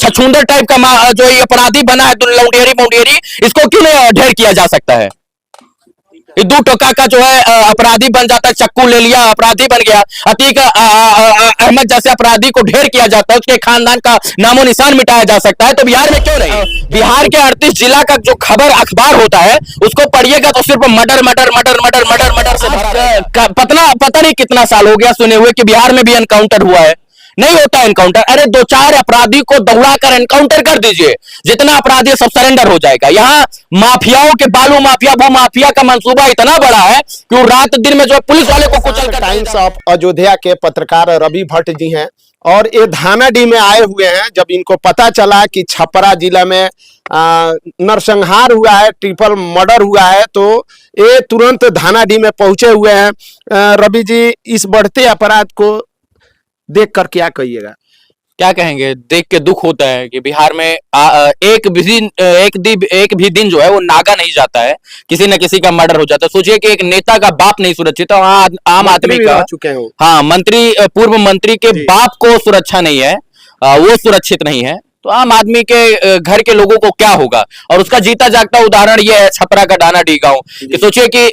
छछूंदर type का जो ये अपराधी बना है, लौंडेरी मुंडेरी, इसको क्यों नहीं ढेर किया जा सकता है? ये दो टोका का जो है अपराधी बन जाता है, चक्कू ले लिया अपराधी बन गया। अतीक अहमद जैसे अपराधी को ढेर किया जाता है, उसके खानदान का नामो निशान मिटाया जा सकता है, तो बिहार में क्यों नहीं? बिहार के 38 जिला का जो खबर अखबार होता है उसको पढ़िएगा तो सिर्फ murder murder murder murder murder murder से भरा। पता नहीं कितना साल हो गया सुने हुए कि बिहार में भी एनकाउंटर हुआ है। नहीं होता एनकाउंटर। अरे दो चार अपराधी को दौड़ाकर एनकाउंटर कर दीजिए, जितना अपराधी सब सरेंडर हो जाएगा। यहाँ माफियाओं के बालू माफिया भू माफिया का मंसूबा इतना बड़ा है कि वो रात दिन में जो पुलिस वाले को कुचल कर। टाइम्स ऑफ अयोध्या के पत्रकार रवि भट्ट जी हैं और ये धानाडीह में आए हुए हैं। जब इनको पता चला कि छपरा जिला में नरसंहार हुआ है, ट्रिपल मर्डर हुआ है, तो ये तुरंत धानाडीह में पहुंचे हुए हैं। रवि जी, इस बढ़ते अपराध को देख कर क्या कहिएगा? क्या कहेंगे, देख के दुख होता है कि बिहार में एक भी दिन जो है वो नागा नहीं जाता है, किसी न किसी का मर्डर हो जाता है। सोचिए कि एक नेता का बाप नहीं सुरक्षित है, आम आदमी का चुके हैं, हाँ मंत्री, पूर्व मंत्री के बाप को सुरक्षा नहीं है, वो सुरक्षित नहीं है, तो आम आदमी के घर के लोगों को क्या होगा? और उसका जीता जागता उदाहरण ये है छपरा का धानाडीह गांव कि सोचिए कि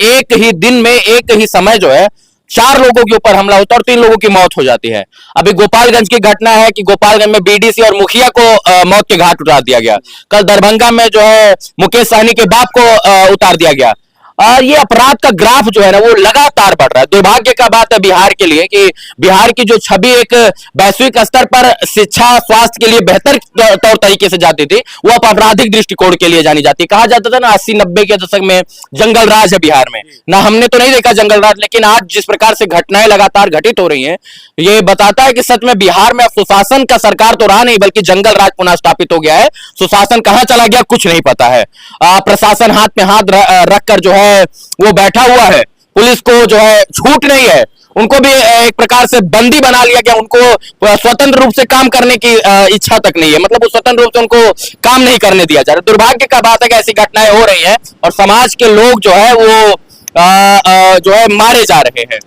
एक ही दिन में एक ही समय जो है 4 लोगों के ऊपर हमला होता है और 3 लोगों की मौत हो जाती है। अभी गोपालगंज की घटना है कि गोपालगंज में बीडीसी और मुखिया को मौत के घाट उतार दिया गया। कल दरभंगा में जो है मुकेश सहनी के बाप को उतार दिया गया। और ये अपराध का ग्राफ जो है ना वो लगातार बढ़ रहा है। दुर्भाग्य का बात है बिहार के लिए कि बिहार की जो छवि एक वैश्विक स्तर पर शिक्षा स्वास्थ्य के लिए बेहतर तौर तरीके से जाती थी, वो अब आपराधिक दृष्टिकोण के लिए जानी जाती है। कहा जाता था ना 80-90 के दशक में जंगल राज है बिहार में, ना हमने तो नहीं देखा जंगल राज, लेकिन आज जिस प्रकार से घटनाएं लगातार घटित हो रही हैं, ये बताता है कि सच में बिहार में सुशासन का सरकार तो रहा नहीं, बल्कि जंगल राज पुनः स्थापित हो गया है। सुशासन कहां चला गया कुछ नहीं पता है। प्रशासन हाथ में हाथ रखकर जो है वो बैठा हुआ है, पुलिस को जो है छूट नहीं है, उनको भी एक प्रकार से बंदी बना लिया गया, उनको स्वतंत्र रूप से काम करने की इच्छा तक नहीं है, मतलब वो स्वतंत्र रूप से उनको काम नहीं करने दिया जा रहा। दुर्भाग्य का बात है कि ऐसी घटनाएं हो रही हैं और समाज के लोग जो है वो जो है मारे जा रहे हैं।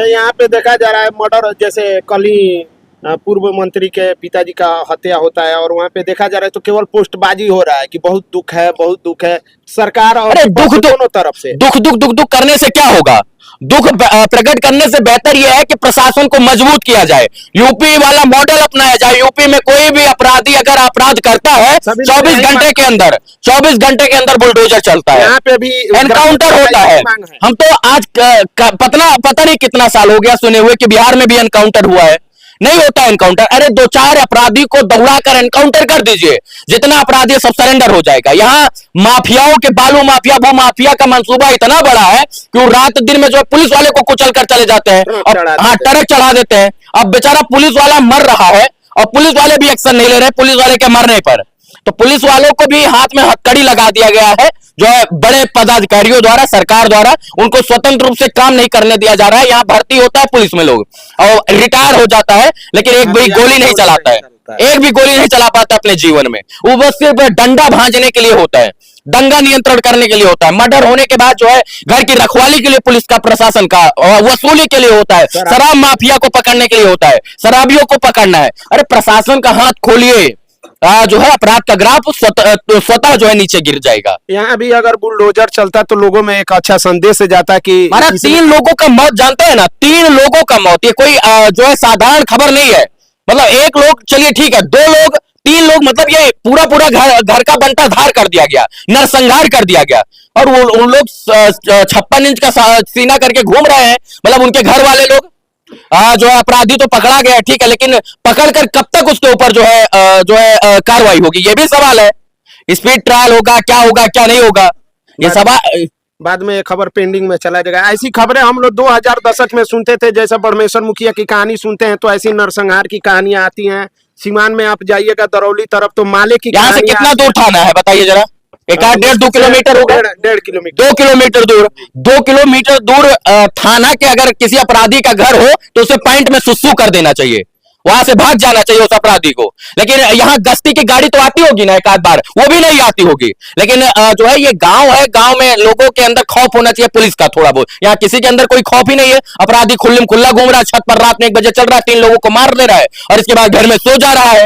यहाँ पे देखा जा रहा है मर्डर, जैसे कल ही पूर्व मंत्री के पिताजी का हत्या होता है और वहाँ पे देखा जा रहा है तो केवल पोस्टबाजी हो रहा है कि बहुत दुख है, बहुत दुख है। सरकार और दुख दोनों तरफ से दुख करने से क्या होगा? दुख प्रकट करने से बेहतर यह है कि प्रशासन को मजबूत किया जाए, यूपी वाला मॉडल अपनाया जाए। यूपी में कोई भी अपराधी अगर अपराध करता है 24 घंटे के अंदर बुलडोजर चलता है, यहाँ पे भी एनकाउंटर होता है। हम तो आज पता नहीं कितना साल हो गया सुने हुए कि बिहार में भी एनकाउंटर हुआ है। नहीं होता एनकाउंटर। अरे दो चार अपराधी को दौड़ाकर एनकाउंटर कर दीजिए, जितना अपराधी सब सरेंडर हो जाएगा। यहाँ माफियाओं के बालू माफिया भू माफिया का मंसूबा इतना बड़ा है कि वो रात दिन में जो है पुलिस वाले को कुचल कर चले जाते हैं, हाँ ट्रक चढ़ा देते हैं। अब बेचारा पुलिस वाला मर रहा है और पुलिस वाले भी एक्शन नहीं ले रहे पुलिस वाले के मरने पर, तो पुलिस वालों को भी हाथ में हथकड़ी लगा दिया गया है, जो है बड़े पदाधिकारियों द्वारा, सरकार द्वारा उनको स्वतंत्र रूप से काम नहीं करने दिया जा रहा है। यहाँ भर्ती होता है पुलिस में लोग और रिटायर हो जाता है, लेकिन एक भी गोली नहीं चलाता है, एक भी गोली नहीं चला पाता अपने जीवन में। वो बस सिर्फ डंडा भांजने के लिए होता है, दंगा नियंत्रण करने के लिए होता है। मर्डर होने के बाद जो है घर की रखवाली के लिए पुलिस का, प्रशासन का वसूली के लिए होता है, शराब माफिया को पकड़ने के लिए होता है, शराबियों को पकड़ना है। अरे प्रशासन का हाथ खोलिए, जो है अपराध का ग्राफ स्वतः जो है नीचे गिर जाएगा। यहाँ भी अगर बुलडोजर चलता तो लोगों में एक अच्छा संदेश जाता कि 3 लोगों का मौत, जानते हैं ना, 3 लोगों का मौत, ये कोई जो है साधारण खबर नहीं है। मतलब एक लोग चलिए ठीक है, 2 लोग, 3 लोग, मतलब ये पूरा घर का बंटा धार कर दिया गया, नरसंहार कर दिया गया। और वो उन लोग 56 इंच का सीना करके घूम रहे हैं, मतलब उनके घर वाले लोग जो है अपराधी तो पकड़ा गया ठीक है, लेकिन पकड़कर कब तक उसके ऊपर जो है कार्रवाई होगी, ये भी सवाल है। स्पीड ट्रायल होगा, क्या होगा क्या नहीं होगा, ये सवाल बाद में खबर पेंडिंग में चला जाएगा। ऐसी खबरें हम लोग 2000 दशक में सुनते थे, जैसे बड़मेश्वर मुखिया की कहानी सुनते हैं तो ऐसी नरसंहार की कहानियां आती हैं। सीमान में आप जाइएगा दरौली तरफ तो माले की, यहाँ से कितना दूर थाना है बताइए जरा? 1.5-2 किलोमीटर होगा, 1.5 किलोमीटर, 2 किलोमीटर दूर, 2 किलोमीटर दूर थाना के अगर किसी अपराधी का घर हो तो उसे पॉइंट में सुसु कर देना चाहिए, वहां से भाग जाना चाहिए उस अपराधी को। लेकिन यहाँ गश्ती की गाड़ी तो आती होगी ना एक आध बार, वो भी नहीं आती होगी। लेकिन जो है ये गांव है, गांव में लोगों के अंदर खौफ होना चाहिए पुलिस का थोड़ा बहुत। यहाँ किसी के अंदर कोई खौफ ही नहीं है, अपराधी खुल्लम खुल्ला घूम रहा है, छत पर रात में 1 बजे चल रहा है, 3 लोगों को मार ले रहा है और इसके बाद घर में सो जा रहा है।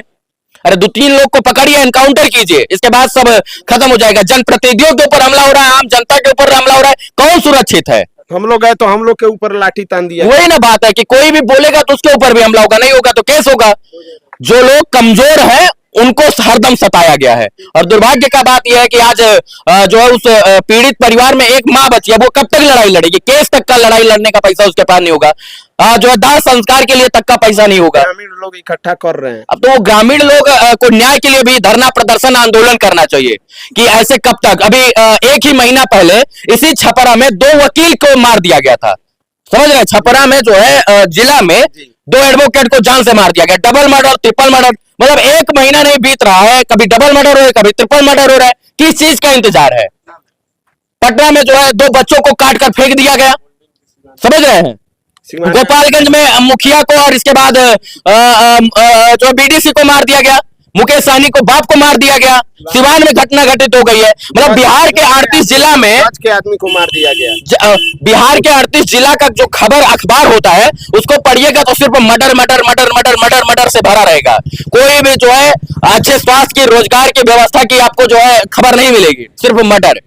अरे 2-3 लोग को पकड़िए, एनकाउंटर कीजिए, इसके बाद सब खत्म हो जाएगा। जनप्रतिनिधियों के ऊपर हमला हो रहा है, आम जनता के ऊपर हमला हो रहा है, कौन सुरक्षित है? हम लोग गए तो हम लोग के ऊपर लाठी तान दिया। वही ना बात है कि कोई भी बोलेगा तो उसके ऊपर भी हमला होगा, नहीं होगा तो केस होगा। जो लोग कमजोर हैं उनको हरदम सताया गया है। और दुर्भाग्य का बात यह है कि आज जो है उस पीड़ित परिवार में एक मां बची है, वो कब तक लड़ाई लड़ेगी? केस तक का लड़ाई लड़ने का पैसा उसके पास नहीं होगा, जो है दाह संस्कार के लिए तक का पैसा नहीं होगा। ग्रामीण लोग इकट्ठा कर रहे हैं। अब तो वो ग्रामीण लोग को न्याय के लिए भी धरना प्रदर्शन आंदोलन करना चाहिए कि ऐसे कब तक। अभी एक ही महीना पहले इसी छपरा में 2 वकील को मार दिया गया था, समझ रहे हैं? छपरा में जो है जिला में 2 एडवोकेट को जान से मार दिया गया। डबल मर्डर, ट्रिपल मर्डर, मतलब एक महीना नहीं बीत रहा है, कभी डबल मर्डर हो रहा है, कभी ट्रिपल मर्डर हो रहा है। किस चीज का इंतजार है? पटना में जो है 2 बच्चों को काट कर फेंक दिया गया, समझ रहे हैं? गोपालगंज में मुखिया को और इसके बाद जो बीडीसी को मार दिया गया, मुकेश सहनी को बाप को मार दिया गया। सिवान में घटना घटित हो गई है। मतलब बिहार के 38 जिला में के आदमी को मार दिया गया। बिहार के 38 जिला का जो खबर अखबार होता है उसको पढ़िएगा तो सिर्फ murder murder murder murder murder murder से भरा रहेगा। कोई भी जो है अच्छे स्वास्थ्य की, रोजगार की व्यवस्था की आपको जो है खबर नहीं मिलेगी, सिर्फ मर्डर।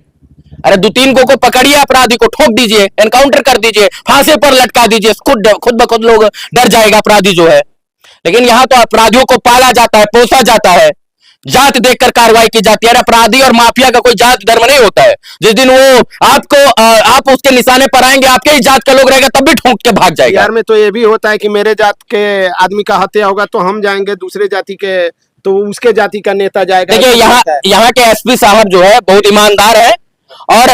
अरे 2-3 को पकड़िए, अपराधी को ठोक दीजिए, एनकाउंटर कर दीजिए, फांसी पर लटका दीजिए, खुद ब खुद लोग डर जाएगा अपराधी जो है। लेकिन यहाँ तो अपराधियों को पाला जाता है, पोसा जाता है, जात देखकर कार्रवाई की जाती है। अपराधी और माफिया का कोई जात धर्म नहीं होता है। जिस दिन वो आप उसके निशाने पर आएंगे, आपके ही जात का लोग रहेगा तब भी ठोक के भाग जाएगा। बिहार में तो ये भी होता है कि मेरे जात के आदमी का हत्या होगा तो हम जाएंगे, दूसरे जाति के तो उसके जाति का नेता जाएगा। देखिए यहाँ के एसपी साहब जो है बहुत ईमानदार है और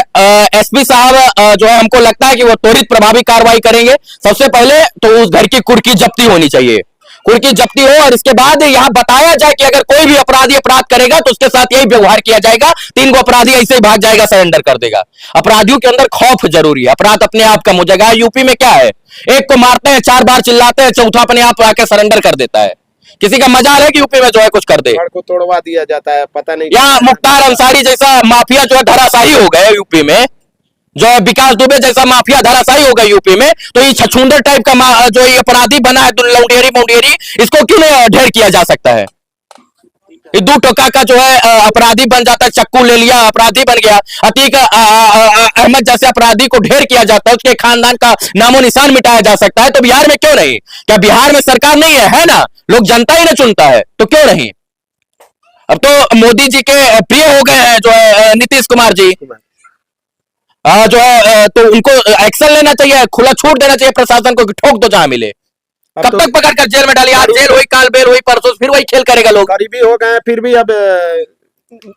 एसपी साहब जो है हमको लगता है कि वो त्वरित प्रभावी कार्रवाई करेंगे। सबसे पहले तो उस घर की कुर्की जब्ती होनी चाहिए, कुर्की जब्ती हो, और इसके बाद यहाँ बताया जाए कि अगर कोई भी अपराधी अपराध करेगा तो उसके साथ यही व्यवहार किया जाएगा। 3 को अपराधी ऐसे ही भाग जाएगा, सरेंडर कर देगा। अपराधियों के अंदर खौफ जरूरी है, अपराध अपने आप कम हो जाएगा। यूपी में क्या है, एक को मारते हैं, 4 बार चिल्लाते हैं, चौथा अपने आप आके सरेंडर कर देता है। किसी का मजाल है कि यूपी में जो है कुछ कर दे? को तोड़वा दिया जाता है, पता नहीं। यहाँ मुख्तार अंसारी जैसा माफिया जो है धराशायी हो गया यूपी में, जो है विकास दुबे जैसा माफिया धराशायी हो गया यूपी में, तो ये छछूंदर टाइप का जो ये अपराधी बना है, लौंडेरी मुंडेरी, इसको क्यों नहीं ढेर किया जा सकता है? ये 2 टोका का जो है अपराधी बन जाता है, चक्कू ले लिया अपराधी बन गया। अतीक अहमद जैसे अपराधी को ढेर किया जाता है, उसके खानदान का नामो निशान मिटाया जा सकता है। तो बिहार में क्यों नहीं? क्या बिहार में सरकार नहीं है? है ना, लोग जनता ही ना चुनता है, तो क्यों नहीं? अब तो मोदी जी के प्रिय हो गए हैं जो है नीतीश कुमार जी, जो है तो उनको एक्शन लेना चाहिए, खुला छूट देना चाहिए प्रशासन को कि ठोक दो जहां मिले। कब तक पकड़कर जेल में डालिए? आज जेल हुई, काल बेल हुई, परसों फिर वही खेल करेगा लोग। गरीबी हो गए, फिर भी अब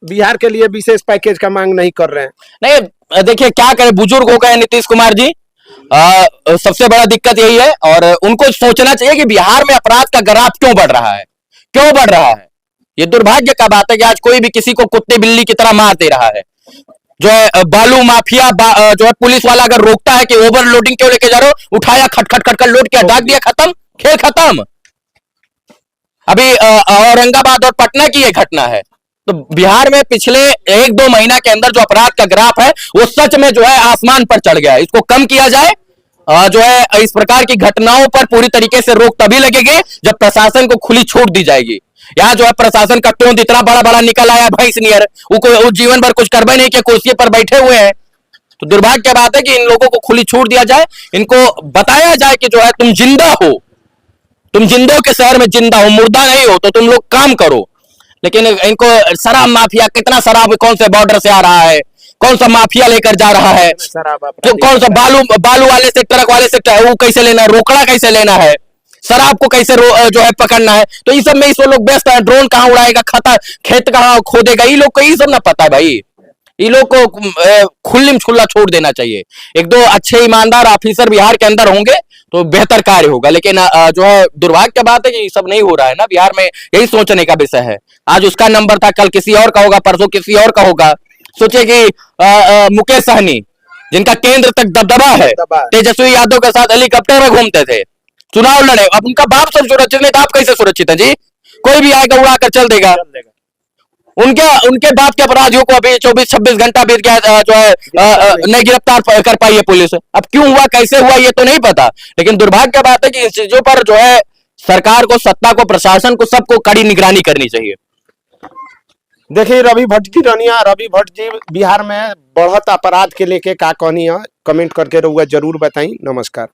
बिहार के लिए विशेष पैकेज का मांग नहीं कर रहे हैं। नहीं देखिए क्या करें, बुजुर्ग हो गए नीतीश कुमार जी, सबसे बड़ा दिक्कत यही है। और उनको सोचना चाहिए कि बिहार में अपराध का ग्राफ क्यों बढ़ रहा है, क्यों बढ़ रहा है। ये दुर्भाग्य का बात है कि आज कोई भी किसी को कुत्ते बिल्ली की तरह मार दे रहा है। जो है बालू माफिया जो है पुलिस वाला अगर रोकता है कि ओवरलोडिंग क्यों लेके जा रहे हो, उठाया खटखट खटखट लोड किया, दाग दिया, खत्म, खेल खत्म। अभी औरंगाबाद और पटना की ये घटना है। तो बिहार में पिछले 1-2 महीना के अंदर जो अपराध का ग्राफ है वो सच में जो है आसमान पर चढ़ गया है। इसको कम किया जाए, जो है इस प्रकार की घटनाओं पर पूरी तरीके से रोक तभी लगेगी जब प्रशासन को खुली छूट दी जाएगी। यहाँ जो है प्रशासन का टोन इतना बड़ा बड़ा निकल आया भैंस नियर, वो जीवन भर कुछ करबे नहीं किया, कुर्सी पर बैठे हुए हैं। तो दुर्भाग्य की बात है कि इन लोगों को खुली छूट दिया जाए, इनको बताया जाए कि जो है तुम जिंदा हो, तुम जिंदों के शहर में जिंदा हो, मुर्दा नहीं हो, तो तुम लोग काम करो। लेकिन इनको शराब माफिया, कितना शराब कौन से बॉर्डर से आ रहा है, कौन सा माफिया लेकर जा रहा है, तो कौन सा बालू वाले से, ट्रक वाले से वो कैसे लेना है, रोकड़ा कैसे लेना है, शराब को कैसे जो है पकड़ना है। तो ये सब में इस लोग व्यस्त है। ड्रोन कहाँ उड़ाएगा, खेत कहाँ खोदेगा, ये लोग को ये सब ना पता है भाई। ये लोग को खुल्लम खुल्ला छोड़ देना चाहिए। 1-2 अच्छे ईमानदार ऑफिसर बिहार के अंदर होंगे तो बेहतर कार्य होगा। लेकिन जो है दुर्भाग्य की बात है कि ये सब नहीं हो रहा है ना बिहार में। यही सोचने का विषय है। आज उसका नंबर था, कल किसी और का होगा, परसों किसी और का होगा। सोचे कि मुकेश सहनी जिनका केंद्र तक दबदबा है, तेजस्वी यादव के साथ हेलीकॉप्टर में घूमते थे, चुनाव लड़े, अब उनका बाप सब सुरक्षित नहीं था, आप कैसे सुरक्षित है जी? कोई भी आएगा उड़ा कर चल देगा। उनके बाप के अपराधियों को अभी 24-26 घंटा बीत गया, जो है नहीं गिरफ्तार कर पाई है पुलिस। अब क्यों हुआ, कैसे हुआ, ये तो नहीं पता। लेकिन दुर्भाग्य की बात है कि इन चीजों पर जो है सरकार को, सत्ता को, प्रशासन को, सबको कड़ी निगरानी करनी चाहिए। देखिए रवि भट्ट जी रनिया, रवि भट्ट जी बिहार में बढ़त अपराध के लेके का कहनी है, कमेंट करके रहुआ जरूर बताई। नमस्कार।